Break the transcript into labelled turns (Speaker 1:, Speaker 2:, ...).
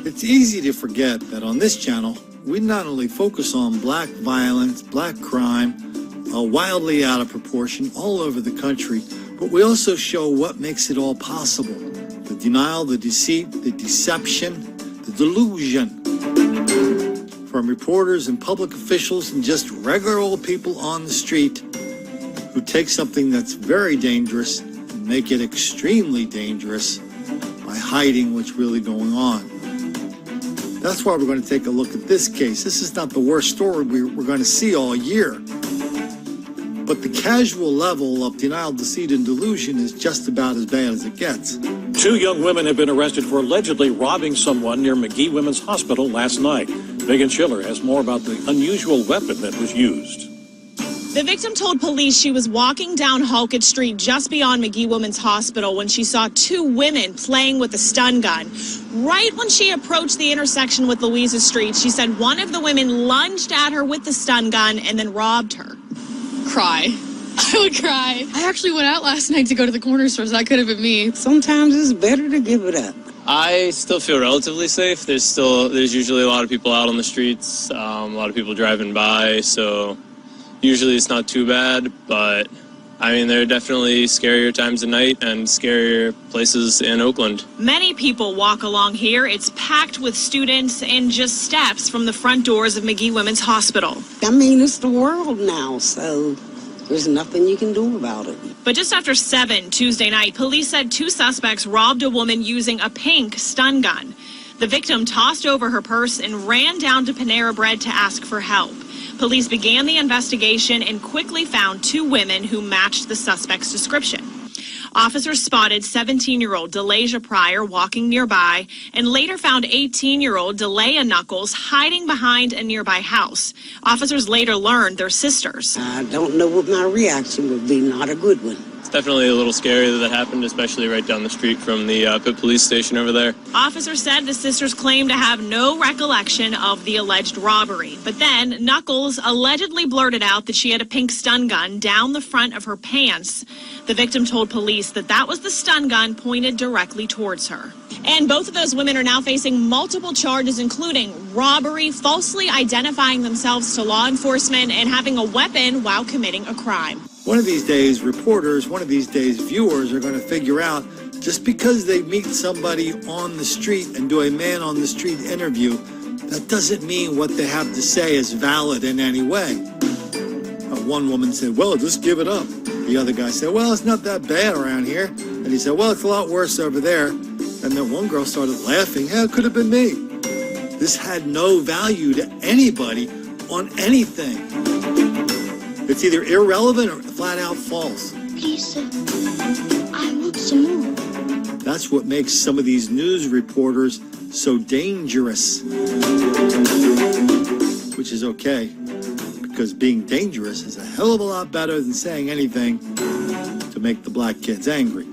Speaker 1: It's easy to forget that on this channel, we not only focus on black violence, black crime, wildly out of proportion all over the country, but we also show what makes it all possible. The denial, the deceit, the deception, the delusion. From reporters and public officials and just regular old people on the street who take something that's very dangerous and make it extremely dangerous by hiding what's really going on. That's why we're going to take a look at this case. This is not the worst story we're going to see all year. But the casual level of denial, deceit, and delusion is just about as bad as it gets.
Speaker 2: 2 young women have been arrested for allegedly robbing someone near McGee Women's Hospital last night. Megan Schiller has more about the unusual weapon that was used.
Speaker 3: The victim told police she was walking down Halkett Street just beyond McGee Women's Hospital when she saw 2 women playing with a stun gun. Right when she approached the intersection with Louisa Street, she said one of the women lunged at her with the stun gun and then robbed her.
Speaker 4: Cry. I would cry. I actually went out last night to go to the corner store, so that could have been me.
Speaker 5: Sometimes it's better to give it up.
Speaker 6: I still feel relatively safe. There's usually a lot of people out on the streets, a lot of people driving by, so usually it's not too bad, but I mean, there are definitely scarier times of night and scarier places in Oakland.
Speaker 3: Many people walk along here. It's packed with students and just steps from the front doors of McGee Women's Hospital.
Speaker 5: I mean, it's the world now, so there's nothing you can do about it.
Speaker 3: But just after 7 Tuesday night, police said 2 suspects robbed a woman using a pink stun gun. The victim tossed over her purse and ran down to Panera Bread to ask for help. Police began the investigation and quickly found 2 women who matched the suspect's description. Officers spotted 17-year-old Delasia Pryor walking nearby and later found 18-year-old Delia Knuckles hiding behind a nearby house. Officers later learned they're sisters.
Speaker 5: I don't know what my reaction would be. Not a good one.
Speaker 6: It's definitely a little scary that happened, especially right down the street from the Pitt police station over there.
Speaker 3: Officers said the sisters claimed to have no recollection of the alleged robbery. But then Knuckles allegedly blurted out that she had a pink stun gun down the front of her pants. The victim told police that was the stun gun pointed directly towards her. And both of those women are now facing multiple charges, including robbery, falsely identifying themselves to law enforcement, and having a weapon while committing a crime.
Speaker 1: One of these days, reporters, one of these days, viewers are going to figure out just because they meet somebody on the street and do a man-on-the-street interview, that doesn't mean what they have to say is valid in any way. One woman said, well, just give it up. The other guy said, well, it's not that bad around here. And he said, well, it's a lot worse over there. And then one girl started laughing. Yeah, it could have been me. This had no value to anybody on anything. It's either irrelevant or flat out false.
Speaker 7: Please, sir, I want some more.
Speaker 1: That's what makes some of these news reporters so dangerous. Which is okay, because being dangerous is a hell of a lot better than saying anything to make the black kids angry.